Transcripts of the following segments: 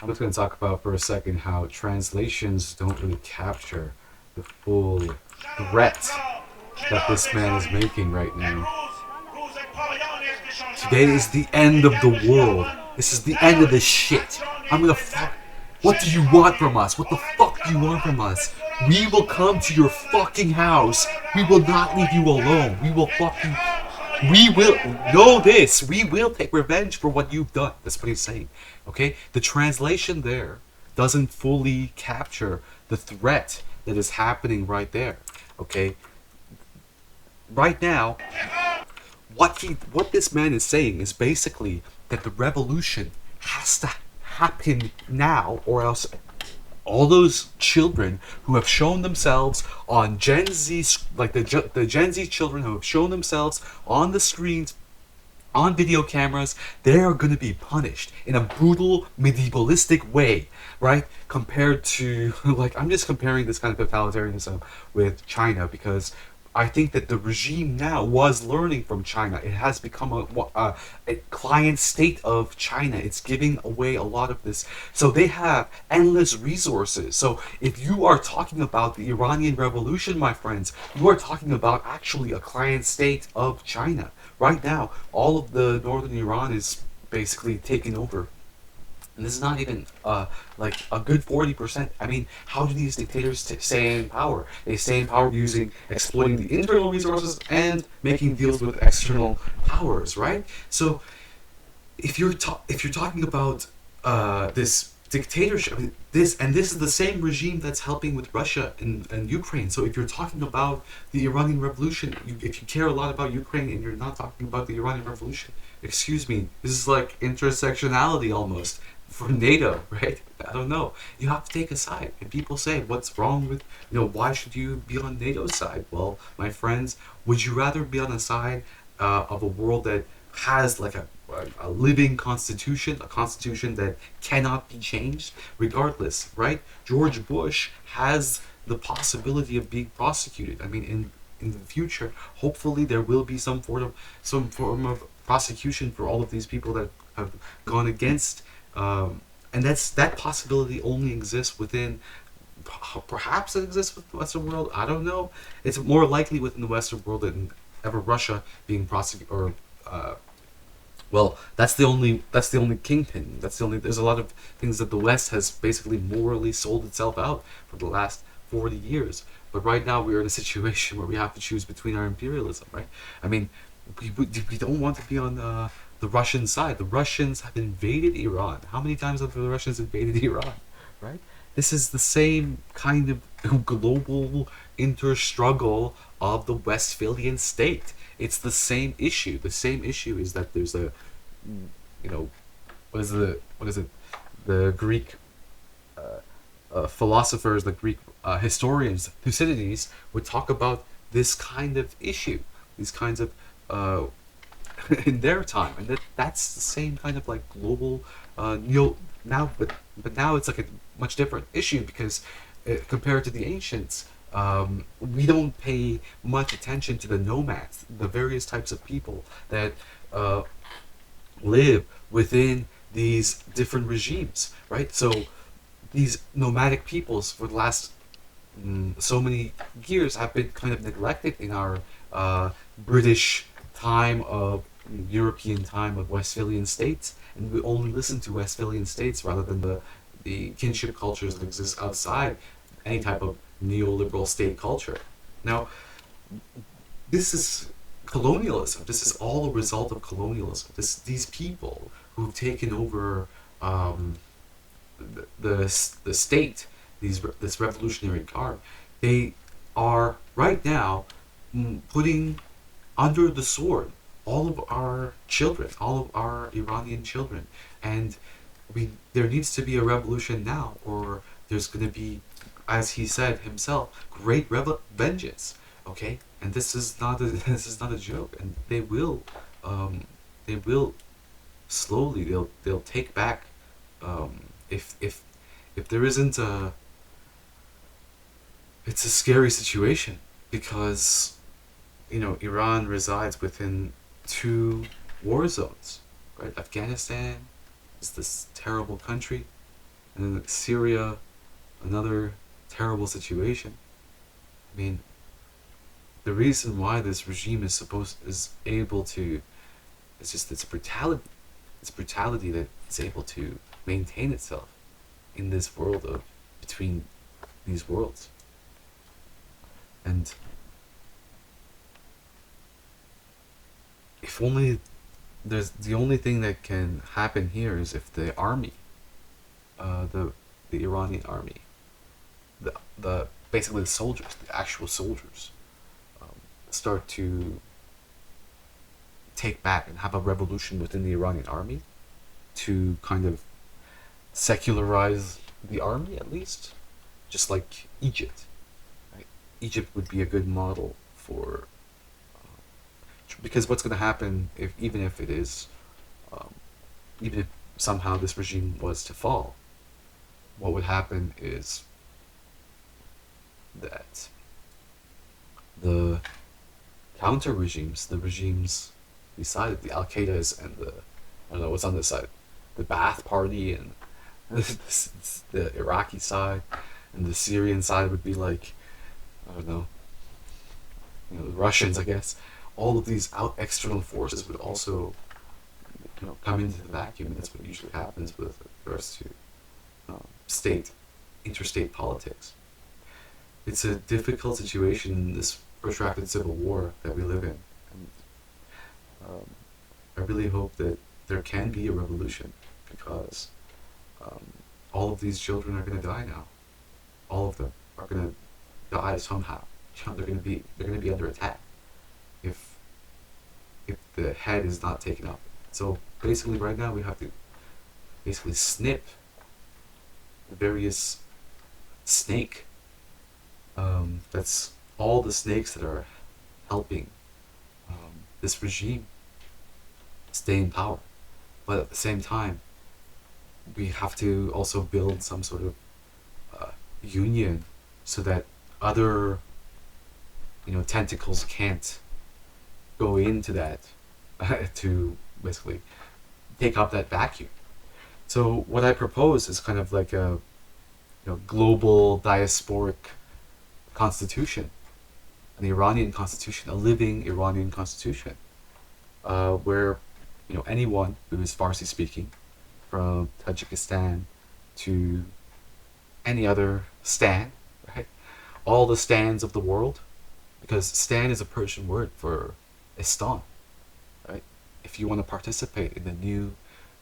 I'm just going to talk about for a second how translations don't really capture the full threat that this man is making right now. Today is the end of the world. This is the end of this shit. I'm gonna fuck. What do you want from us? What the fuck do you want from us? We will come to your fucking house. We will not leave you alone. We will fucking. We will know this. We will take revenge for what you've done. That's what he's saying. Okay? The translation there doesn't fully capture the threat that is happening right there. Okay? Right now, what this man is saying is basically that the revolution has to happen now, or else all those children who have shown themselves on Gen Z, like the Gen Z children who have shown themselves on the screens, on video cameras, they are going to be punished in a brutal medievalistic way, right? Compared to, like, I'm just comparing this kind of totalitarianism with China because I think that the regime now was learning from China. It has become a client state of China. It's giving away a lot of this. So they have endless resources. So if you are talking about the Iranian Revolution, my friends, you are talking about actually a client state of China. Right now, all of the northern Iran is basically taken over. And this is not even like a good 40%. I mean, how do these dictators stay in power? They stay in power using exploiting the internal resources and making deals with external powers, right? So if you're talking about this dictatorship, this is the same regime that's helping with Russia and Ukraine. So if you're talking about the Iranian Revolution, if you care a lot about Ukraine and you're not talking about the Iranian Revolution, excuse me, this is like intersectionality almost for NATO, right? I don't know. You have to take a side. And people say, what's wrong with, why should you be on NATO's side? Well, my friends, would you rather be on the side of a world that has like a living constitution, a constitution that cannot be changed, regardless, right? George Bush has the possibility of being prosecuted. I mean, in the future, hopefully there will be some form of prosecution for all of these people that have gone against, and that possibility only exists within. Perhaps it exists with the Western world. I don't know. It's more likely within the Western world than ever Russia being prosecuted or well, that's the only kingpin. There's a lot of things that the West has basically morally sold itself out for the last 40 years. But right now we're in a situation where we have to choose between our imperialism, right? I mean, we don't want to be on the Russian side. The Russians have invaded Iran. How many times have the Russians invaded Iran, right? This is the same kind of global interstruggle of the Westphalian state. It's the same issue. The same issue is that there's a, what is it? The Greek philosophers, the Greek historians, Thucydides would talk about this kind of issue, these kinds of in their time, and that's the same kind of like global now, but now it's like a much different issue because compared to the ancients, we don't pay much attention to the nomads, the various types of people that live within these different regimes, right? So these nomadic peoples for the last so many years have been kind of neglected in our British time of European time of Westphalian states, and we only listen to Westphalian states rather than the kinship cultures that exist outside any type of neoliberal state culture. Now, this is colonialism. This is all a result of colonialism. These people who've taken over the state, this revolutionary guard, they are right now putting under the sword all of our children, all of our Iranian children, and there needs to be a revolution now, or there's going to be, as he said himself, great vengeance. Okay, and this is not a this is not a joke, and they will slowly they'll take back if there isn't a it's a scary situation because Iran resides within two war zones, right? Afghanistan is this terrible country, And then Syria, another terrible situation. I mean, the reason why this regime is able to, it's just its brutality. It's brutality that is able to maintain itself in this world of between these worlds. And if only there's the only thing that can happen here is if the army, the Iranian army, the basically the soldiers, the actual soldiers, start to take back and have a revolution within the Iranian army to kind of secularize the army, at least, just like Egypt. Right? Egypt would be a good model for, because what's going to happen if even if it is, even if somehow this regime was to fall, what would happen is that the counter regimes, the regimes beside the Al Qaeda's and the, I don't know what's on this side, the Ba'ath Party and the Iraqi side, and the Syrian side would be like, I don't know, the Russians, I guess. All of these external forces would also, come into the vacuum, and that's what usually happens with regards to interstate politics. It's a difficult situation in this protracted civil war that we live in. And I really hope that there can be a revolution, because all of these children are going to die now. All of them are going to die somehow. They're going to be under attack if the head is not taken up. So basically, right now we have to basically snip the various snake. That's all the snakes that are helping this regime stay in power. But at the same time, we have to also build some sort of union so that other, tentacles can't go into that to basically take up that vacuum. So what I propose is kind of like a global diasporic constitution, an Iranian constitution, a living Iranian constitution, where anyone who is Farsi speaking, from Tajikistan to any other stan, right? All the stans of the world, because stan is a Persian word for Istan, right? If you want to participate in the new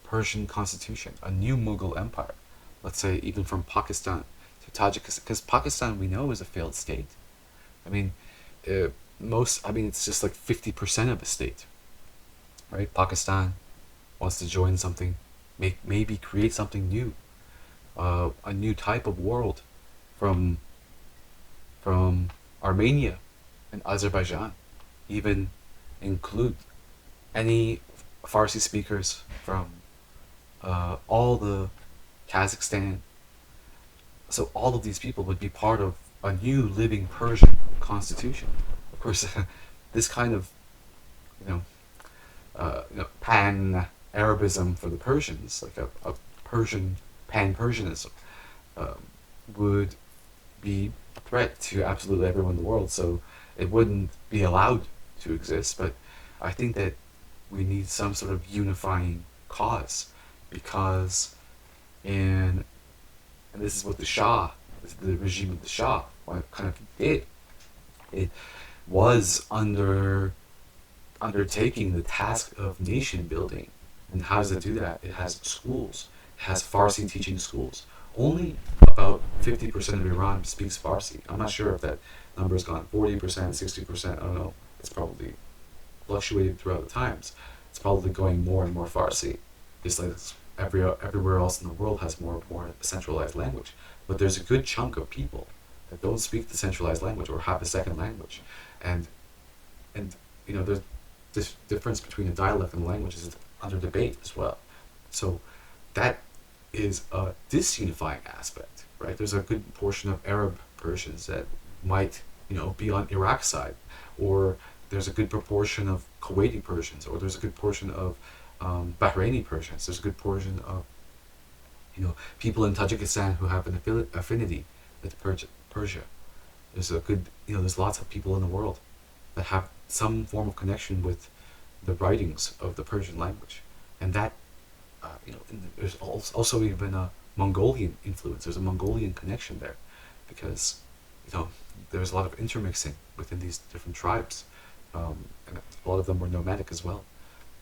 Persian constitution, a new Mughal empire, let's say even from Pakistan to Tajikistan, because Pakistan we know is a failed state. I mean, it's just like 50% of a state, right? Pakistan wants to join something, maybe create something new, a new type of world from Armenia and Azerbaijan, even include any Farsi speakers from all the Kazakhstan. So all of these people would be part of a new living Persian constitution. Of course, this kind of pan-Arabism for the Persians, like a Persian pan-Persianism, would be a threat to absolutely everyone in the world. So it wouldn't be allowed to exist. But I think that we need some sort of unifying cause, because and this is what the regime of the Shah, what it kind of did. It was undertaking the task of nation building. And how does it do that? It has schools. It has Farsi teaching schools. Only about 50% of Iran speaks Farsi. I'm not sure if that number has gone 40%, 60%, I don't know. It's probably fluctuated throughout the times. It's probably going more and more Farsi. Just like everywhere else in the world has more and more centralized language. But there's a good chunk of people that don't speak the centralized language or have a second language. And there's this difference between a dialect and a language is under debate as well. So that is a disunifying aspect, right? There's a good portion of Arab Persians that might, be on Iraq's side, or there's a good proportion of Kuwaiti Persians, or there's a good portion of Bahraini Persians. There's a good portion of People in Tajikistan who have an affinity with Persia. There's a good, there's lots of people in the world that have some form of connection with the writings of the Persian language, and that, there's also even a Mongolian influence. There's a Mongolian connection there, because, there's a lot of intermixing within these different tribes, and a lot of them were nomadic as well.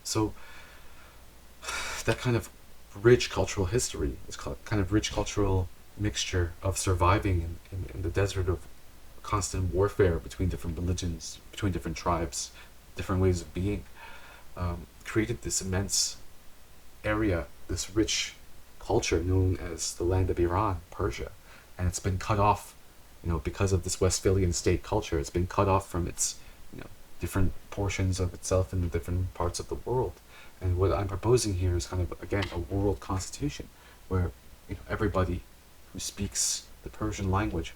So that kind of rich cultural history, this kind of rich cultural mixture of surviving in the desert of constant warfare between different religions, between different tribes, different ways of being, created this immense area, this rich culture known as the land of Iran, Persia. And it's been cut off, because of this Westphalian state culture. It's been cut off from its, different portions of itself in the different parts of the world. And what I'm proposing here is kind of, again, a world constitution where, everybody who speaks the Persian language,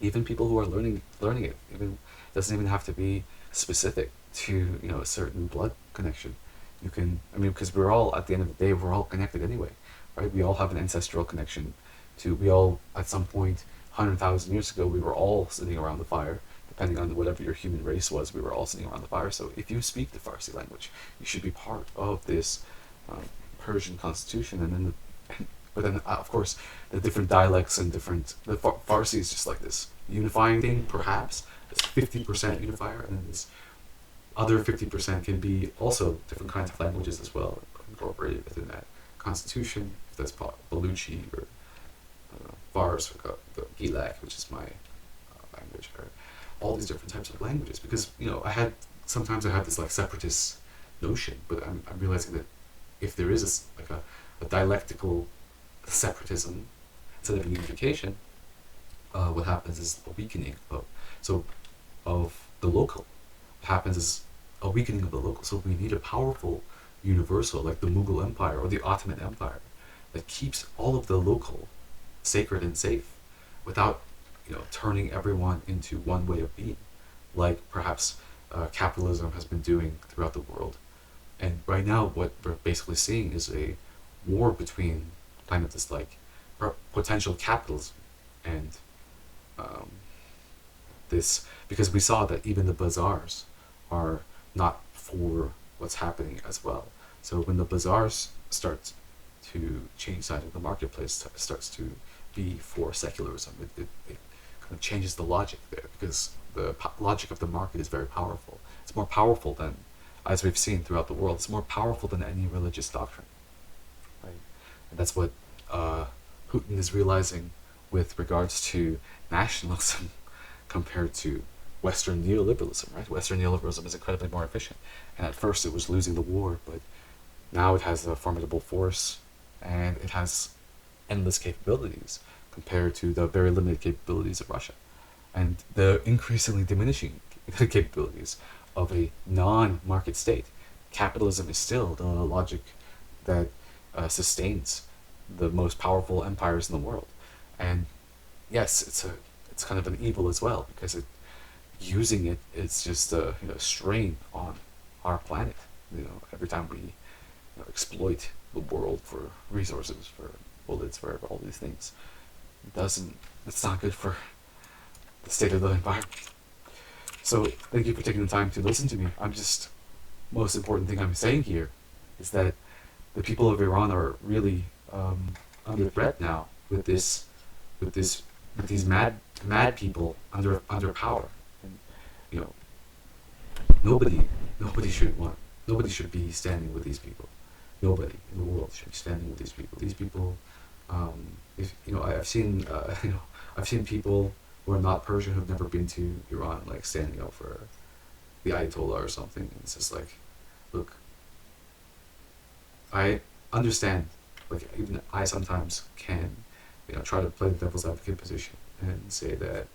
even people who are learning it, even doesn't even have to be specific to, a certain blood connection. You can, because we're all, at the end of the day, we're all connected anyway, right? We all have an ancestral connection we all, at some point, 100,000 years ago, we were all sitting around the fire. Depending on whatever your human race was, we were all sitting around the fire. So if you speak the Farsi language, you should be part of this Persian constitution. And then, but then, of course, the different dialects and the Farsi is just like this unifying thing, perhaps. It's 50% unifier, and then this other 50% can be also different kinds of languages as well, incorporated within that constitution. If that's Baluchi or Fars, or the Gilak, which is my language, or all these different types of languages. Because sometimes I have this like separatist notion, but I'm realizing that if there is a dialectical separatism instead of unification, what happens is a weakening of the local. What happens is a weakening of the local. So we need a powerful universal, like the Mughal Empire or the Ottoman Empire, that keeps all of the local sacred and safe without, turning everyone into one way of being, like perhaps capitalism has been doing throughout the world. And right now, what we're basically seeing is a war between kind of this like potential capitalism and this, because we saw that even the bazaars are not for what's happening as well. So when the bazaars start to change side of the marketplace, starts to be for secularism, it kind of changes the logic there, because the logic of the market is very powerful. It's more powerful than, as we've seen throughout the world, it's more powerful than any religious doctrine, right? And that's what Putin is realizing with regards to nationalism compared to Western neoliberalism, right? Western neoliberalism is incredibly more efficient, and at first it was losing the war, but now it has a formidable force, and it has endless capabilities compared to the very limited capabilities of Russia, and the increasingly diminishing capabilities of a non-market state. Capitalism is still the logic that sustains the most powerful empires in the world, and yes, it's kind of an evil as well, because using it's just a strain on our planet. Every time we exploit the world for resources, for bullets, for all these things, it's not good for the state of the environment. So thank you for taking the time to listen to me. Most important thing I'm saying here is that the people of Iran are really under threat now with these mad people under power. And nobody should be standing with these people. Nobody in the world should be standing with these people. These people, I've seen people who are not Persian, who've never been to Iran, like standing up for the Ayatollah or something. And it's just like, look, I understand. Like, even I sometimes can, try to play the devil's advocate position and say that,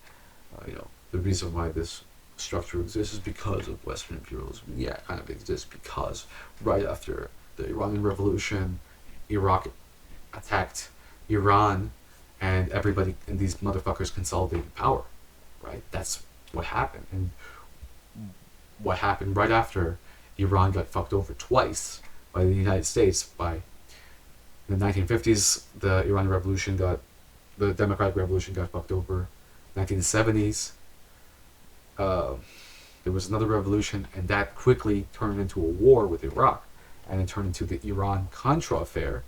the reason why this structure exists is because of Western imperialism. Yeah, it kind of exists because right after the Iranian Revolution, Iraq attacked Iran, and everybody and these motherfuckers consolidated power, right? That's what happened. And what happened right after Iran got fucked over twice by the United States, by In the 1950s, the Democratic Revolution got fucked over. 1970s, uh, there was another revolution, and that quickly turned into a war with Iraq, and it turned into the Iran-Contra affair,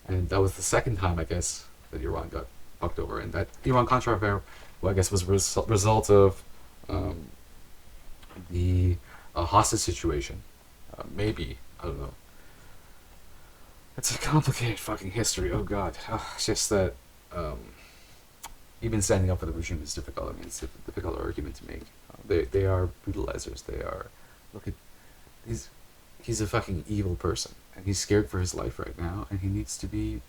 and that was the second time, I guess, that Iran got fucked over. And that Iran-Contra affair, well, I guess, was a result of the hostage situation. Maybe, I don't know. It's a complicated fucking history. Oh god, it's just that even standing up for the regime is difficult. I mean, it's a difficult argument to make. They are brutalizers. They are. Look at he's a fucking evil person, and he's scared for his life right now, and he needs to be,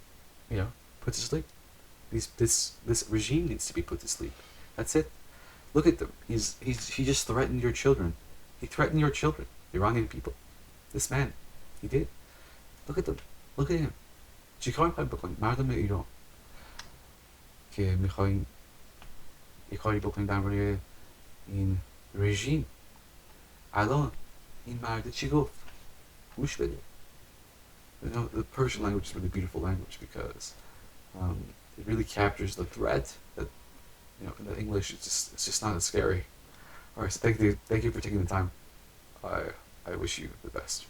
put to sleep. This regime needs to be put to sleep. That's it. Look at them. He just threatened your children. He threatened your children, Iranian people. This man, he did. Look at them. Look at him. چیکار می‌خواید بکنید مردم ایران که می‌خواین یه کاری بکنید درباره این رژیم؟ الان این مرد چی گفت؟ گوش بده. The Persian language is a really beautiful language because it really captures the threat that, in the English it's just not as scary. Alright, so thank you for taking the time. I wish you the best.